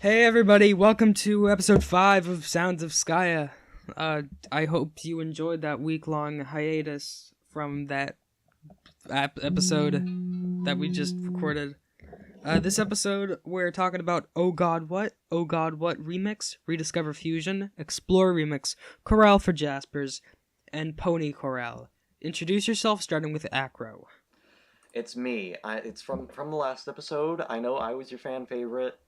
Hey everybody, welcome to episode 5 of Sounds of Skaia. I hope you enjoyed that week-long hiatus from that episode that we just recorded. This episode, we're talking about Ohgodwhat, Ohgodwhat Remix, Rediscover Fusion, Explore Remix, Chorale for Jaspers, and Pony Chorale. Introduce yourself, starting with Acro. It's me. It's from the last episode. I know I was your fan favorite.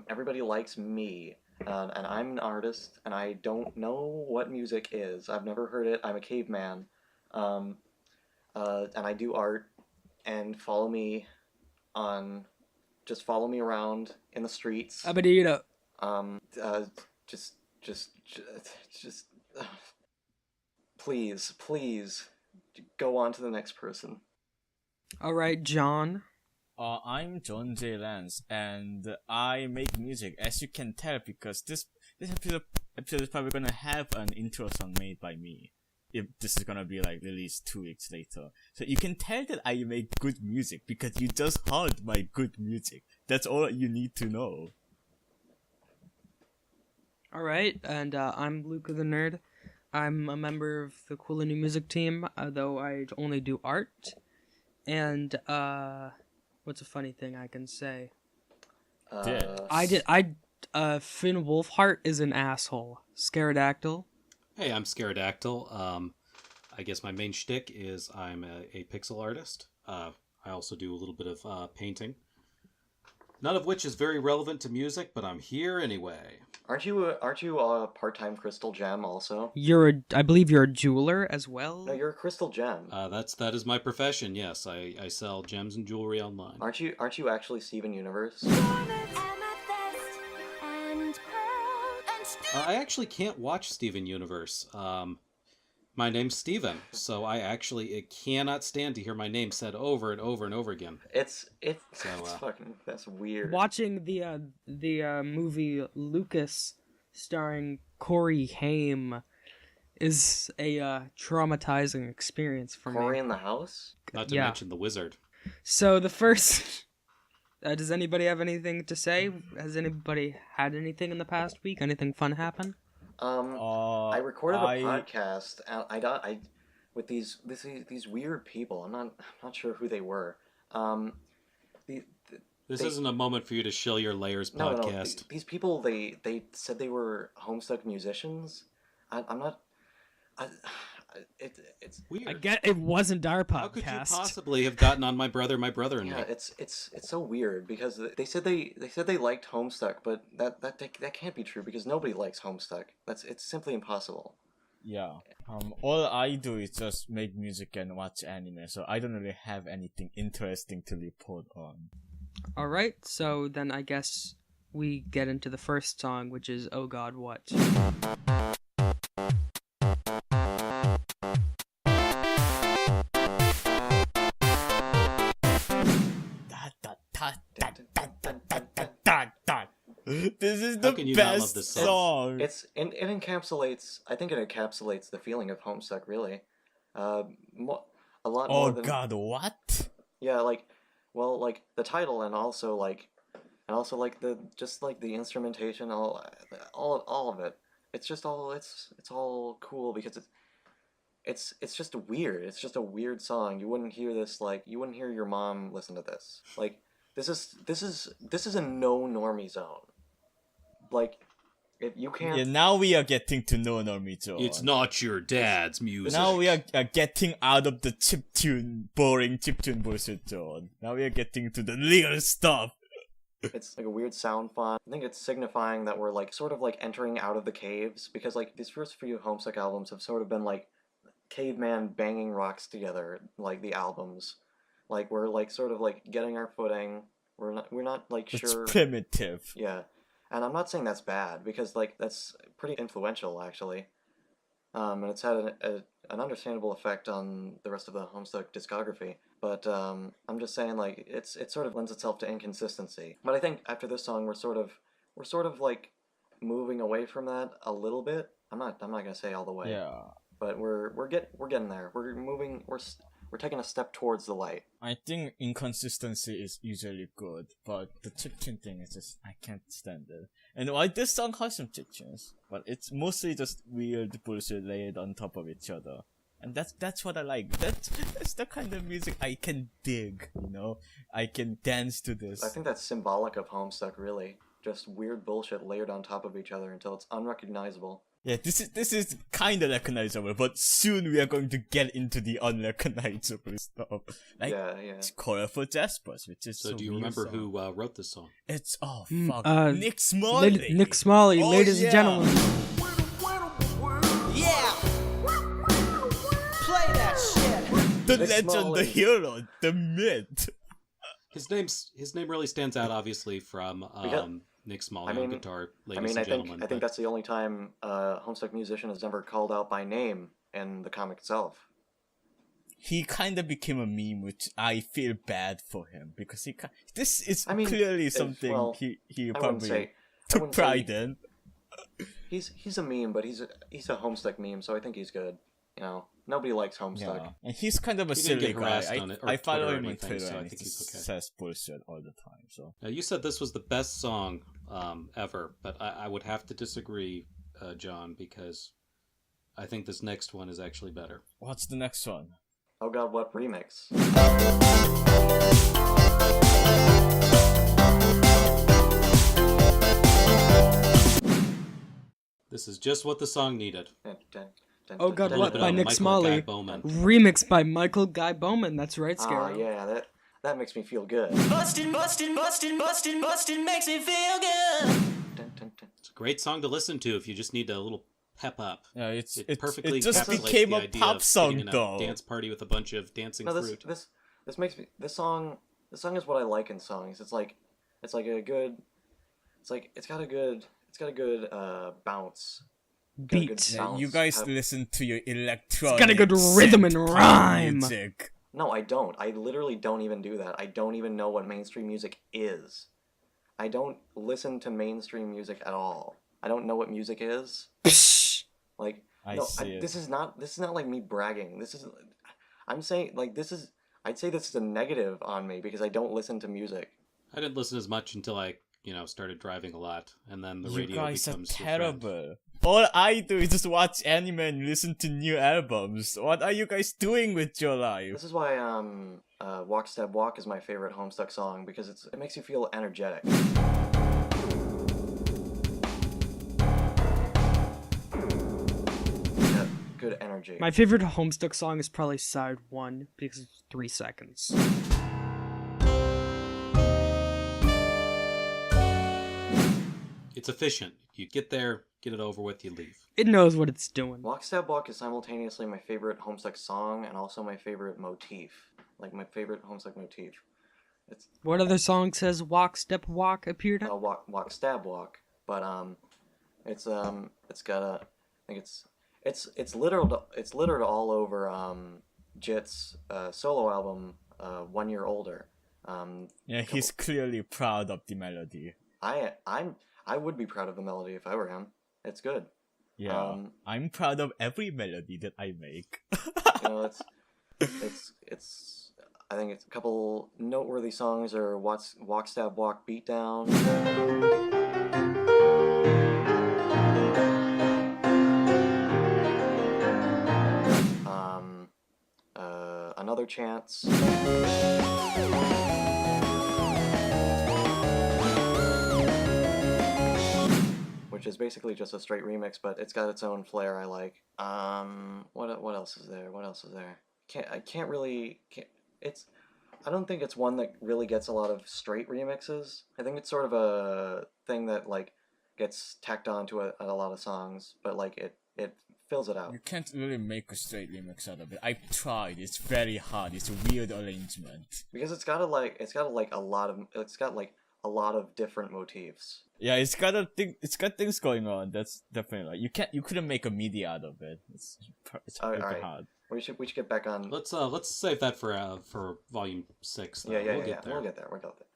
Everybody likes me, and I'm an artist, and I don't know what music is. I've never heard it. I'm a caveman, and I do art. And follow me just follow me around in the streets. Abadida. Just, please, go on to the next person. Alright, John. I'm John J. Lance, and I make music, as you can tell, because this episode is probably gonna have an intro song made by me. If this is gonna be released 2 weeks later. So you can tell that I make good music, because you just heard my good music. That's all you need to know. Alright, and I'm Luca the Nerd. I'm a member of the Cool and New Music team, though I only do art. And, what's a funny thing I can say? Finn Wolfhart is an asshole. Scaradactyl. Hey, I'm Scaradactyl. I guess my main shtick is I'm a pixel artist. I also do a little bit of painting. None of which is very relevant to music, but I'm here anyway. Aren't you a part-time crystal gem also? I believe you're a jeweler as well. No, you're a crystal gem. That is my profession. Yes, I sell gems and jewelry online. Aren't you actually Steven Universe? I actually can't watch Steven Universe. My name's Steven, so I actually cannot stand to hear my name said over and over and over again. It's fucking, that's weird. Watching the movie Lucas starring Corey Haim is a traumatizing experience for me. Corey in the House? Not to mention the Wizard. So the first... does anybody have anything to say? Has anybody had anything in the past week? Anything fun happen? I recorded a podcast. I with these weird people. I'm not sure who they were. This isn't a moment for you to shill your layers podcast. No. These people, they said they were Homestuck musicians. I'm not. It's weird. I get it wasn't our podcast. How could you possibly have gotten on my brother and me? Yeah, it's so weird because they said they liked Homestuck, but that can't be true because nobody likes Homestuck. It's simply impossible. Yeah. All I do is just make music and watch anime, so I don't really have anything interesting to report on. Alright, so then I guess we get into the first song, which is Ohgodwhat. This is the best song. It encapsulates. I think it encapsulates the feeling of Homestuck. Really, a lot more than. Ohgodwhat? Yeah, like the title, and also the instrumentation, all of it. It's just all it's all cool because it's just weird. It's just a weird song. You wouldn't hear this you wouldn't hear your mom listen to this. This is a no normie zone. If you can't. Yeah, now we are getting to know Normie Zone. It's not your dad's music. Now we are getting out of the boring chiptune bullshit zone. Now we are getting to the real stuff. It's like a weird sound font. I think it's signifying that we're sort of entering out of the caves because these first few Homestuck albums have sort of been caveman banging rocks together, the albums. We're sort of getting our footing. We're not sure. It's primitive. Yeah. And I'm not saying that's bad, because, that's pretty influential, actually. And it's had an understandable effect on the rest of the Homestuck discography. But, I'm just saying, it sort of lends itself to inconsistency. But I think after this song, we're sort of moving away from that a little bit. I'm not gonna say all the way. Yeah. But we're getting there. We're We're taking a step towards the light. I think inconsistency is usually good, but the chip-tune thing is just, I can't stand it. And why this song has some chip-tunes, but it's mostly just weird bullshit laid on top of each other. And that's what I like. That's the kind of music I can dig, you know? I can dance to this. I think that's symbolic of Homestuck, really. Just weird bullshit layered on top of each other until it's unrecognizable. Yeah, this is kind of recognizable, but soon we are going to get into the unrecognizable stuff. Like, Yeah. it's Colorful Jaspers, which is So do you remember who wrote this song? It's, oh Mm, fuck, Nick Smalley! Nick Smalley, Oh, ladies yeah. and gentlemen. Yeah! Play that shit! The Nick legend, Smalley. the hero, the myth! His name really stands out, obviously, from Nick Smalley on guitar, ladies and gentlemen. I think that's the only time a Homestuck musician is ever called out by name in the comic itself. He kind of became a meme, which I feel bad for him, because this is I mean, clearly it's- something well, he I wouldn't probably say took pride in. he's a meme, but he's a Homestuck meme, so I think he's good. You know, nobody likes Homestuck. Yeah, and he's kind of a He didn't silly get guy. harassed on it, or I follow Twitter or him on anything, Twitter, so I and he think he's just okay. says bullshit all the time. So Now, you said this was the best song ever, but I would have to disagree, John, because I think this next one is actually better. what's the next one? Ohgodwhat remix. This is just what the song needed. Ohgodwhat by Nick Michael Smalley. Guy Bowman. Remixed by Michael Guy Bowman. That's right, Skaia. Yeah, that makes me feel good. Bustin', bustin', bustin', bustin', bustin' makes me feel good! Dun, dun, dun. It's a great song to listen to if you just need a little pep up. Yeah, It perfectly it just encapsulates became the a idea pop of song sitting in a though. dance party with a bunch of dancing No, fruit. this makes me this song is what I like in songs. It's like a good it's got a good bounce. Got a good Beat. bounce. You guys Have- listen to your electronic. got a good rhythm and synth-pop rhyme. music. No, I don't. I literally don't even do that. I don't even know what mainstream music is. I don't listen to mainstream music at all. I don't know what music is. Like, I no, see it. this is not like me bragging. I'm saying like I'd say this is a negative on me because I don't listen to music. I didn't listen as much until I, started driving a lot, and then the You radio guys are becomes your friend. terrible. All I do is just watch anime and listen to new albums. What are you guys doing with your life? This is why Walk Stab Walk is my favorite Homestuck song because it makes you feel energetic. Yeah, good energy. My favorite Homestuck song is probably Side 1 because it's 3 seconds. It's efficient. You get there, get it over with, you leave. It knows what it's doing. Walk Stab Walk is simultaneously my favorite Homestuck song and also my favorite motif. Like my favorite Homestuck motif. It's What other song says Walk, Step, Walk appeared on? Walk Stab Walk, but it's got a I think it's littered all over Jit's solo album 1 year older. Yeah, he's clearly proud of the melody. I would be proud of the melody if I were him. It's good. Yeah, I'm proud of every melody that I make. You know, it's I think it's a couple noteworthy songs are Walk Stab Walk Beatdown. Another Chance. Which is basically just a straight remix, but it's got its own flair I like. What else is there? I don't think it's one that really gets a lot of straight remixes. I think it's sort of a thing that like gets tacked on to a lot of songs, but like it fills it out. You can't really make a straight remix out of it. I've tried. It's very hard. It's a weird arrangement. Because it's got a lot of different motifs. Yeah, it's got things going on. That's definitely like you couldn't make a MIDI out of it. It's very Alright. hard. We should get back on. Let's save that for volume 6. Though. Yeah. We'll get there. We'll get there.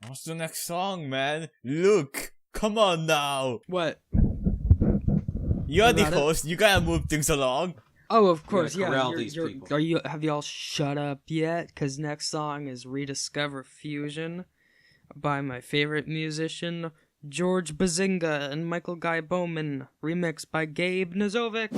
What's the next song, man? Luke, come on now. What? You're the About it? host. You gotta move things along. Oh, of course, yeah. corral these people. Have y'all shut up yet? Because next song is Rediscover Fusion by my favorite musician, George Bazinga and Michael Guy Bowman, remixed by Gabe Nazovic.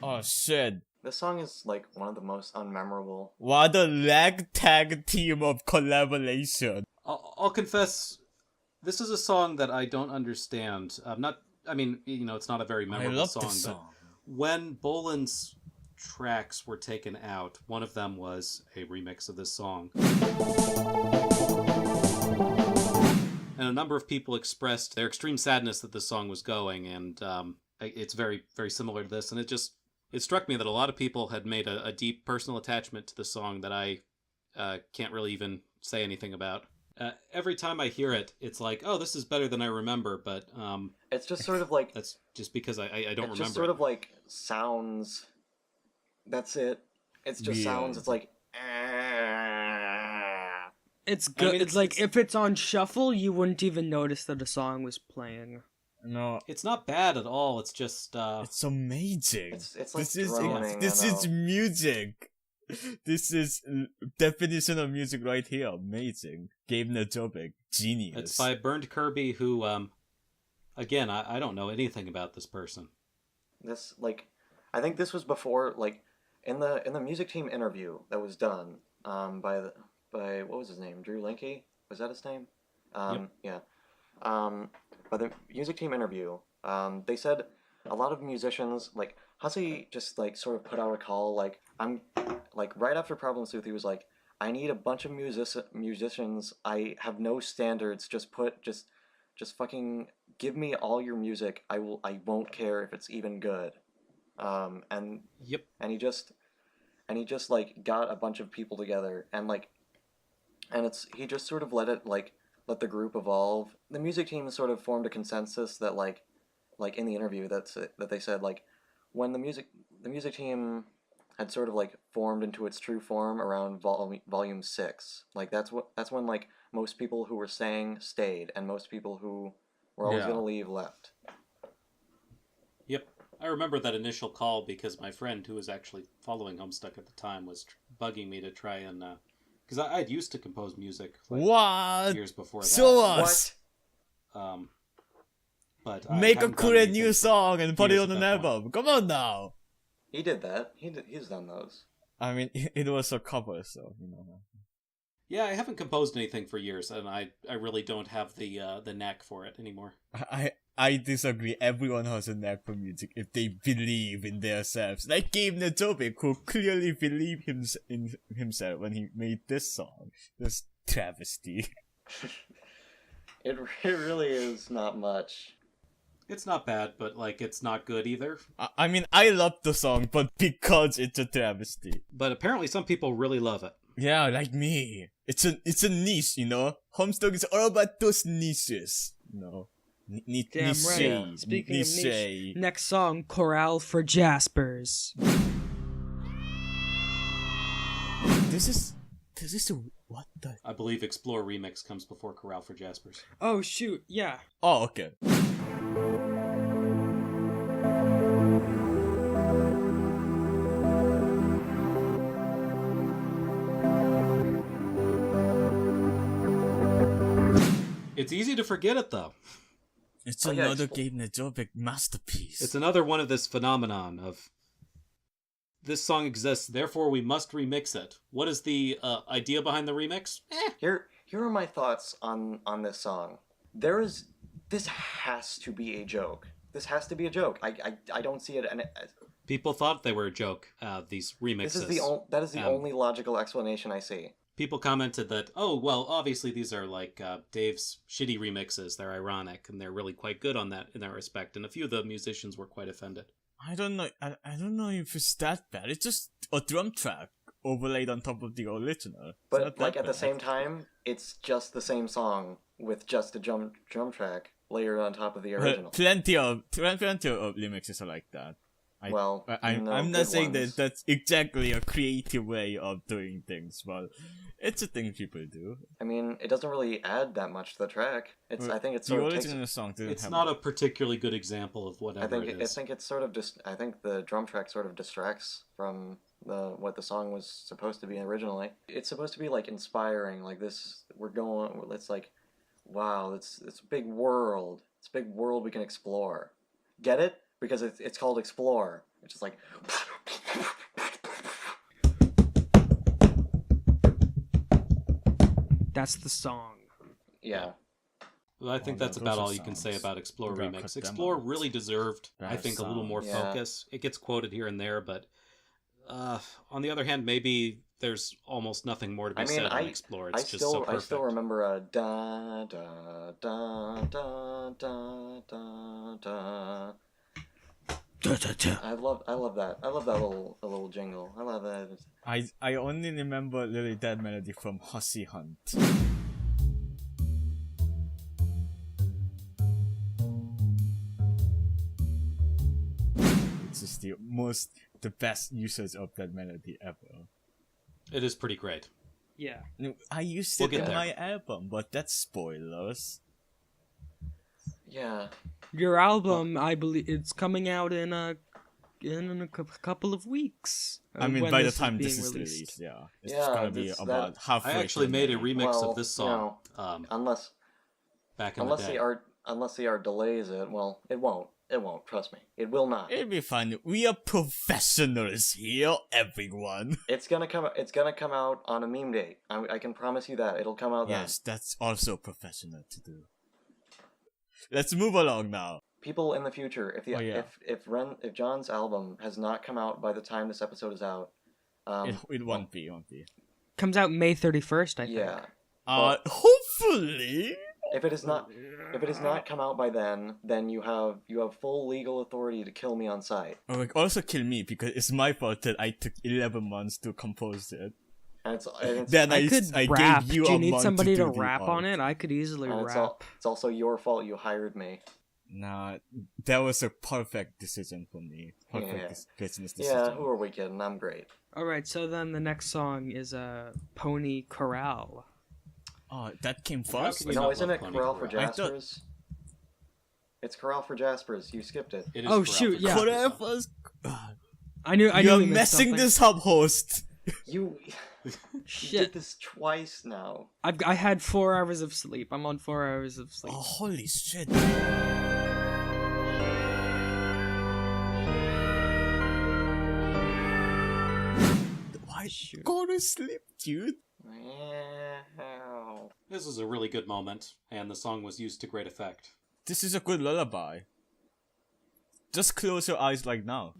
Oh shit. This song is like one of the most unmemorable. What a ragtag team of collaboration. I'll confess, this is a song that I don't understand. It's not a very I memorable love song, this song. but when Boland's tracks were taken out, one of them was a remix of this song. And a number of people expressed their extreme sadness that this song was going, and it's very, very similar to this, and it struck me that a lot of people had made a deep personal attachment to the song that I can't really even say anything about. Every time I hear it, it's like, oh, this is better than I remember, but It's just sort of like that's just because I don't remember. It's just sort of like sounds. That's it. It's just sounds. It's like. It's good. I mean, it's like if it's on shuffle, you wouldn't even notice that a song was playing. No, It's not bad at all. It's just it's amazing. It's like This is droning, this I is know. music. This is definition of music right here. Amazing. Gabe Najovic, genius. it's by Bernd Kirby, who again I don't know anything about this person. This like, I think this was before like, in the music team interview that was done by what was his name, Drew Linke, was that his name? Yep. Yeah. By the music team interview, they said a lot of musicians, like, Hussey just, like, sort of put out a call, like, right after Problem Sooth, he was like, I need a bunch of musicians, I have no standards, just fucking give me all your music, I won't care if it's even good. And Yep. and he just like got a bunch of people together, and like, and he just sort of let the group evolve. The music team sort of formed a consensus that like in the interview that they said like, when the music team had sort of like formed into its true form around volume 6, like that's when like most people who were staying stayed, and most people who were always gonna leave left. Yep. I remember that initial call because my friend, who was actually following Homestuck at the time, was bugging me to try and because I'd used to compose music What? years before that. Show us. But I Make a haven't done cool anything new song and put it years on at an that point. album. Come on now. He did that. He's done those. I mean, it was a cover, so you know. Yeah, I haven't composed anything for years, and I really don't have the knack for it anymore. I disagree. Everyone has a knack for music if they believe in themselves. Like Gabe Najovic, who clearly believed in himself when he made this song. This travesty. It really is not much. It's not bad, but like it's not good either. I mean, I love the song, but because it's a travesty. But apparently some people really love it. Yeah, like me. It's a niche, you know? Homestuck is all about those niches. You know? Damn niche. right. Speaking of niche, Niche. next song, Chorale for Jaspers. This is a, what the? I believe Explore Remix comes before Corral for Jaspers. Oh shoot, yeah. Oh, okay. It's easy to forget it though. It's yeah, another Gabe Najovic masterpiece. It's another one of this phenomenon of this song exists, therefore we must remix it. What is the idea behind the remix? Here are my thoughts on this song. This has to be a joke. This has to be a joke. I don't see it. And People thought they were a joke. These remixes. that is the only logical explanation I see. People commented that, oh, well, obviously these are like Dave's shitty remixes. They're ironic, and they're really quite good in that respect. And a few of the musicians were quite offended. I don't know. I don't know if it's that bad. It's just a drum track overlaid on top of the original. It's But not like that at the bad. same time, it's just the same song with just a drum track layered on top of the original. Plenty of remixes are like that. No, I'm not good saying ones. that that's exactly a creative way of doing things, but It's a thing people do. I mean, it doesn't really add that much to the track. I think it's The sort of takes. original song didn't It's have not a particularly good example of whatever it I is. think it's sort of just. I think the drum track sort of distracts from what the song was supposed to be originally. It's supposed to be like inspiring, like this. It's like, wow, it's a big world. It's a big world we can explore. Get it? Because it's called Explore. It's just like. That's the song. Yeah. Well, I think no, that's those about are all you can say songs. about Explore We gotta Remix. cut them Explore out. really deserved, I Bad think, a little more songs. Yeah. focus. It gets quoted here and there, but on the other hand, maybe there's almost nothing more to be said on Explore. It's just so perfect. I still remember a da da da da da da da. I love that. I love that little jingle. I love that. I only remember really that melody from Hussy Hunt. It's just the best usage of that melody ever. It is pretty great. Yeah. No, I used We'll it get in there. my album, but that's spoilers. Yeah. Your album, I believe, it's coming out in a couple of weeks. I mean, when by the this time being this is released, yeah. It's Yeah, gonna be that- about halfway I actually made a through May. remix Well, of this song Unless back in the day. the art delays it, well, it won't. It won't. Trust me. It will not. It'll be fine. We are professionals here, everyone. It's gonna come. It's gonna come out on a meme date. I can promise you that it'll come out then. Yes, that's also professional to do. Let's move along now. People in the future, if Oh, yeah. if John's album has not come out by the time this episode is out, It won't be. Comes out May 31st, I think. yeah. Hopefully. If it has not come out by then you have full legal authority to kill me on sight. Oh, also kill me because it's my fault that I took 11 months to compose it. And it's Then I could I rap. gave you Do a you need month somebody to do the rap on art. it? I could easily and rap. it's also your fault you hired me. Nah, that was a perfect decision for me. Perfect business decision. Yeah, who are we kidding? I'm great. All right, so then the next song is Pony Corral. Oh, that came How first? can we No, not isn't love it Pony Corral for Corral? Jaspers? It's Corral for Jaspers. You skipped it. It is Oh, Corral shoot, for yeah. Jaspers. Whatever. I knew You're we missed messing something. this up, host. You Shit. did this twice now. I had 4 hours of sleep. I'm on 4 hours of sleep. Oh, holy shit. Why Shoot. go to sleep, dude? Meow. This is a really good moment, and the song was used to great effect. This is a good lullaby. Just close your eyes like now.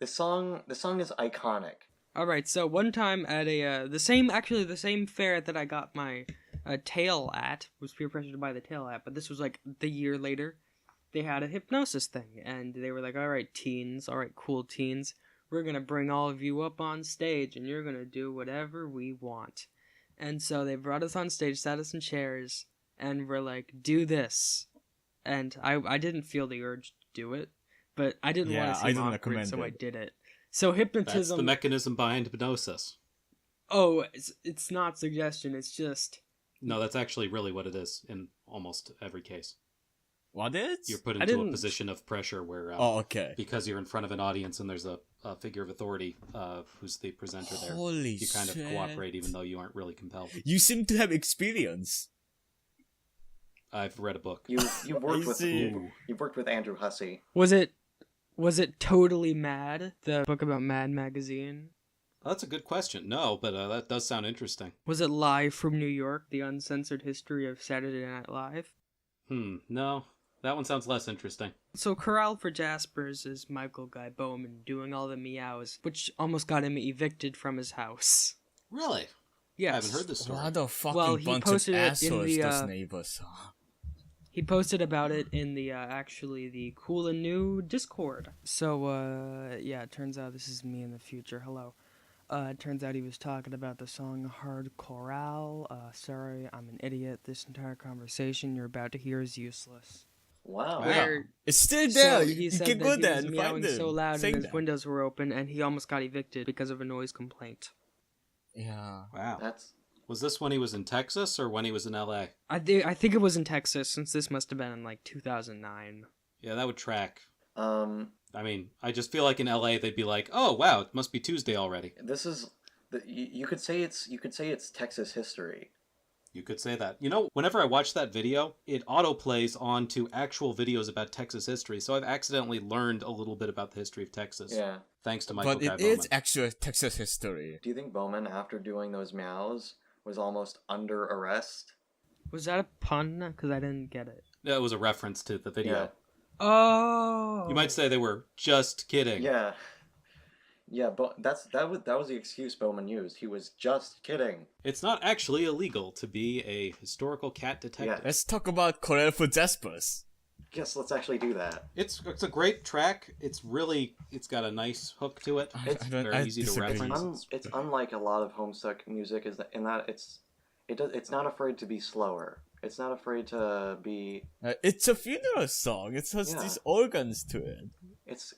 The song is iconic. All right, so one time at the same fair that I got my tail at, was peer pressured to buy the tail at, but this was like the year later. They had a hypnosis thing, and they were like, all right, teens, all right, cool teens, we're gonna bring all of you up on stage, and you're gonna do whatever we want. And so they brought us on stage, sat us in chairs, and we're like, do this. And I didn't feel the urge to do it, but I didn't want Yeah, to I seem didn't awkward, recommend so I it. did it. So That's hypnotism. the mechanism behind hypnosis. Oh, it's not suggestion. It's just No, that's actually really what it is in almost every case. What is? You're put I into a didn't- position of pressure where, Oh, okay. because you're in front of an audience and there's a figure of authority who's the presenter there, Holy you kind of shit. cooperate even though you aren't really compelled. You seem to have experience. I've read a book. You've worked with see. you've worked with Andrew Hussey. was it Totally Mad, the book about Mad Magazine? That's a good question. No, but that does sound interesting. Was it Live from New York, the uncensored history of Saturday Night Live? No. That one sounds less interesting. So Corral for Jaspers is Michael Guy Bowman doing all the meows, which almost got him evicted from his house. Really? Yes. I haven't heard this story. What a fucking Well, he bunch of posted it in assholes the, those neighbors are. He posted about it in the actually the Cool and New Discord. So yeah, it turns out this is me in the future. Hello. It turns out he was talking about the song Hard Chorale. Sorry, I'm an idiot. This entire conversation you're about to hear is useless. Wow. Yeah. Where- It's still So there. he you said can that go he there was and meowing find them. so loud Sing and his them. windows were open, and he almost got evicted because of a noise complaint. Yeah. Wow. Was this when he was in Texas or when he was in LA? I think it was in Texas, since this must have been in like 2009. Yeah, that would track. Um, I mean, I just feel like in LA they'd be like, "Oh wow, it must be Tuesday already." this is you could say it's Texas history. You could say that. You know, whenever I watch that video, it autoplays onto actual videos about Texas history. So I've accidentally learned a little bit about the history of Texas. Yeah. Thanks to Michael But Guy it Bowman. is actual Texas history. Do you think Bowman, after doing those meows, was almost under arrest? Was that a pun? Because I didn't get it. That was a reference to the video. Yeah. Oh. You might say they were just kidding. Yeah. Yeah, but that was the excuse Bowman used. He was just kidding. It's not actually illegal to be a historical cat detective. Let's talk about Corel for Jaspers. Yes, let's actually do that. It's a great track. It's got a nice hook to it. It's very easy to disagree. reference. It's unlike a lot of Homestuck music in that it's not afraid to be slower. It's not afraid to be. It's a funeral song. It has Yeah. these organs to it. It's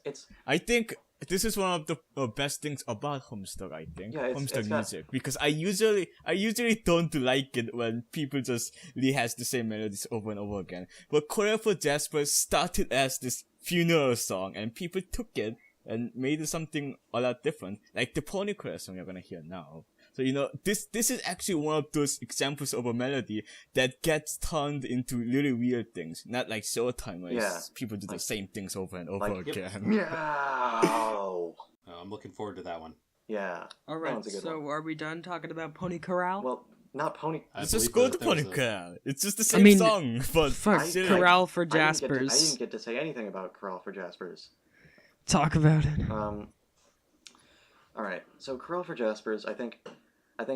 I think this is one of the best things about Homestuck. I think Yeah, Homestuck it's got- music, because I usually don't like it when people just rehash the same melodies over and over again. But Corel for Jasper started as this funeral song, and people took it and made it something a lot different, like the Pony Corel song you're gonna hear now. So this is actually one of those examples of a melody that gets turned into really weird things, not like Showtime where Yeah. people do the same things over and over like- again. meow. I'm looking forward to that one. Yeah. All That right. one's a good So one. are we done talking about Pony Corral? Well, not Pony. I Let's just believe go that to there was Pony a- Corral. It's just the same mean, song, but Fuck, I- Corral for I didn't get to- Jaspers. I didn't get to say anything about Corral for Jaspers. Talk about it. All right. So Corral for Jaspers, I think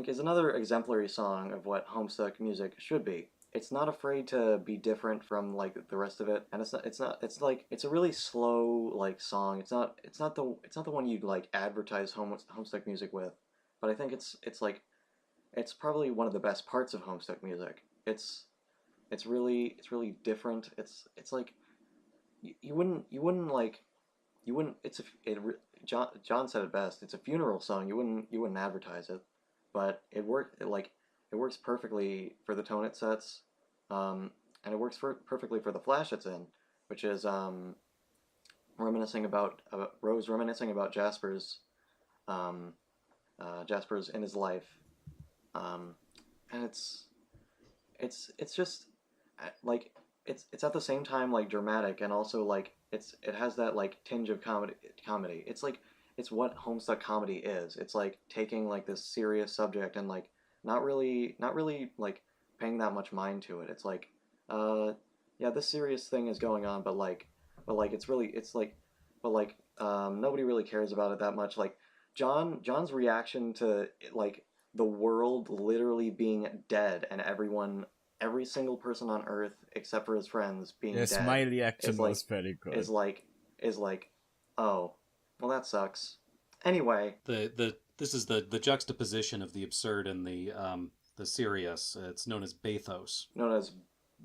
is another exemplary song of what Homestuck music should be. It's not afraid to be different from like the rest of it, and it's a really slow like song. It's not the one you'd like advertise Homestuck music with, but I think it's probably one of the best parts of Homestuck music. It's really different. It's like you wouldn't John said it best. It's a funeral song. You wouldn't advertise it, but it works perfectly for the tone it sets, and it works perfectly for the flash it's in, which is reminiscing about Rose reminiscing about Jasper's in his life, and it's just like it's at the same time like dramatic, and also like it has that like tinge of comedy. It's what Homestuck comedy is. It's like taking like this serious subject and like not really like paying that much mind to it. It's like yeah, this serious thing is going on, but nobody really cares about it that much. Like John's reaction to like the world literally being dead and every single person on Earth except for his friends being dead. yes, my reaction is like- was very good. is like, oh, well that sucks. Anyway, This is the juxtaposition of the absurd and the serious. It's known as bathos, known as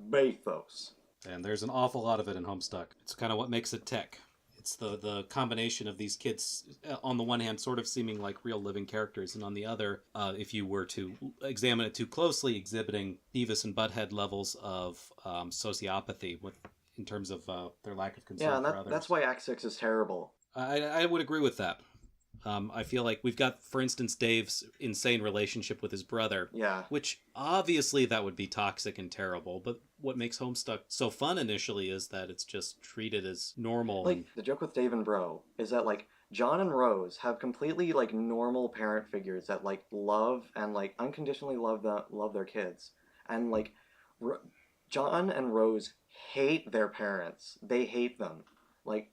bathos. and there's an awful lot of it in Homestuck. It's kind of what makes it tick. It's the combination of these kids, on the one hand, sort of seeming like real living characters, and on the other, if you were to examine it too closely, exhibiting Beavis and Butthead levels of sociopathy in terms of their lack of concern Yeah, and for others. that's why Act 6 is terrible. I would agree with that. I feel like we've got, for instance, Dave's insane relationship with his brother, Yeah. which obviously that would be toxic and terrible, but what makes Homestuck so fun initially is that it's just treated as normal. Like, the joke with Dave and Bro is that, like, John and Rose have completely, like, normal parent figures that, like, love and, like, unconditionally love their kids. And, like, John and Rose hate their parents. They hate them. Like,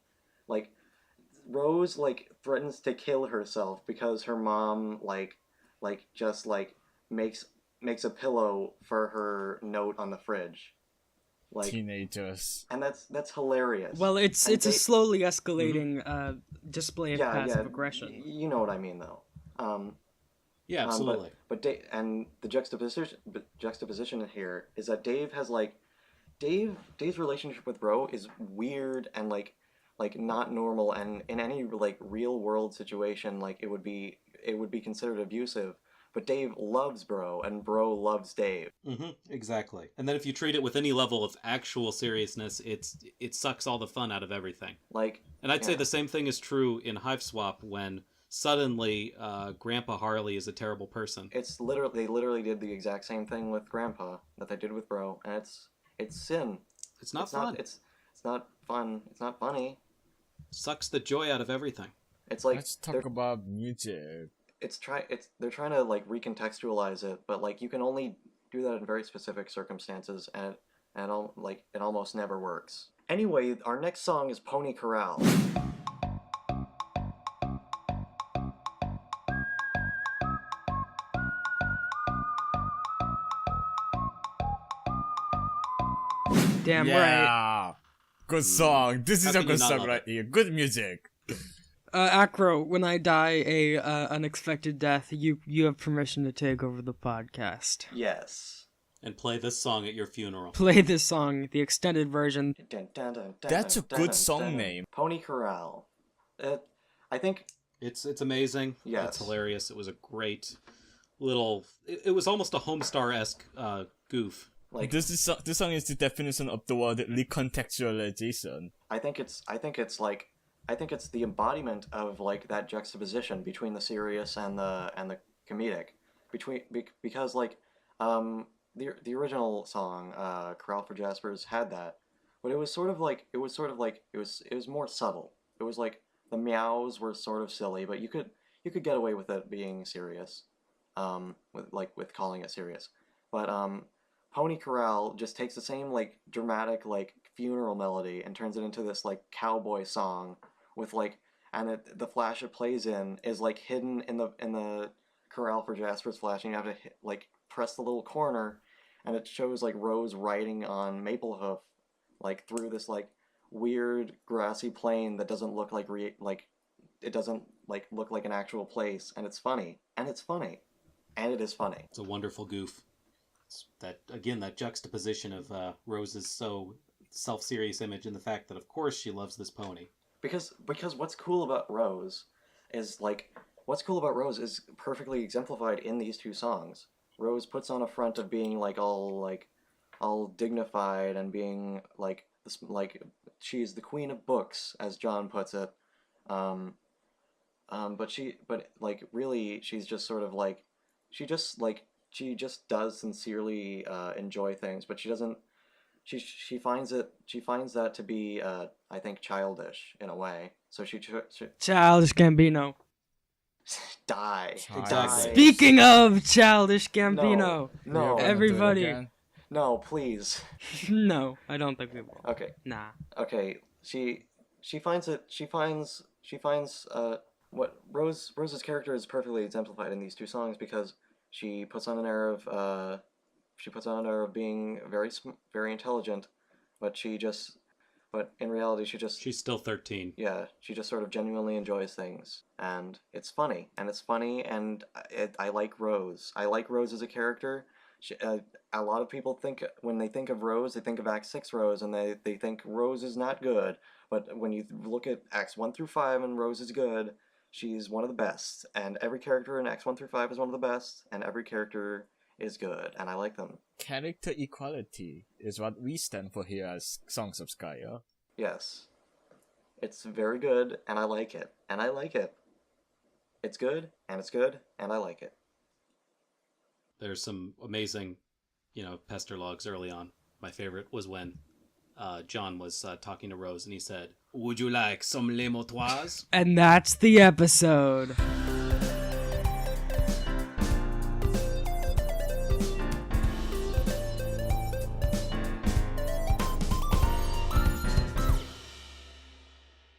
Rose, like, threatens to kill herself because her mom, just, like, makes a pillow for her note on the fridge. Like, Teenagers. and that's hilarious. Well, it's And a slowly escalating display of passive aggression. You know what I mean, though. yeah, absolutely. But the juxtaposition here is that Dave has like Dave's relationship with Bro is weird and like not normal, and in any like real world situation like it would be considered abusive. but Dave loves Bro, and Bro loves Dave. Exactly. And then if you treat it with any level of actual seriousness, it sucks all the fun out of everything. Like, And I'd say yeah. the same thing is true in Hive Swap when suddenly Grandpa Harley is a terrible person. They literally did the exact same thing with Grandpa that they did with Bro, and it's sin. It's not fun. It's not fun. It's not funny. Sucks the joy out of everything. It's like Let's talk about music. they're trying to like recontextualize it, but like you can only do that in very specific circumstances, and it almost never works. Anyway, our next song is Pony Corral. Damn right. Yeah. Good song. This is How a can you good not song love right it? here. Good music. Acro, when I die a unexpected death, you have permission to take over the podcast. Yes. And play this song at your funeral. Play this song, the extended version. Dun, dun, dun, dun, That's a dun, good dun, song dun. name. Pony Corral. I think It's amazing. Yes. It's hilarious. It was a great little... It was almost a Homestar-esque goof. like This song is the definition of the word recontextualization. I think it's the embodiment of like that juxtaposition between the serious and the comedic, because like the original song Corral for Jaspers had that, but it was more subtle. It was like the meows were sort of silly, but you could get away with it being serious, with calling it serious, but Pony Corral just takes the same like dramatic like funeral melody and turns it into this like cowboy song with like, and the flash it plays in is like hidden in the Corral for Jaspers flash, and you have to like press the little corner, and it shows like Rose riding on Maplehoof like through this like weird grassy plain that doesn't look like it doesn't like look like an actual place, and it's funny, and it is funny. It's a wonderful goof. It's that juxtaposition of Rose's so self-serious image and the fact that, of course, she loves this pony. Because what's cool about Rose is perfectly exemplified in these two songs. Rose puts on a front of being like all dignified and being like she's the queen of books, as John puts it. But really she's just sort of like she just does sincerely enjoy things, but she doesn't. She finds that to be I think childish in a way. So she Childish Gambino. die. Exactly. Speaking of Childish Gambino, No, everybody. no, please. No, I don't think we will. Okay. Nah. Okay. She finds what Rose's character is perfectly exemplified in these two songs, because she puts on an air of being very intelligent, but in reality She's still 13. yeah, she just sort of genuinely enjoys things, and it's funny, and I like Rose. I like Rose as a character. A lot of people when they think of Rose, they think of Act 6 Rose, and they think Rose is not good, but when you look at Acts 1 through 5 and Rose is good, she's one of the best, and every character in Acts 1 through 5 is one of the best, and every character is good, and I like them. Character equality is what we stand for here as Songs of Skaia. Yes. It's very good, and I like it. It's good, and it's good, and I like it. There's some amazing, pester logs early on. My favorite was when John was talking to Rose, and he said, "Would you like some le motoise?" And that's the episode.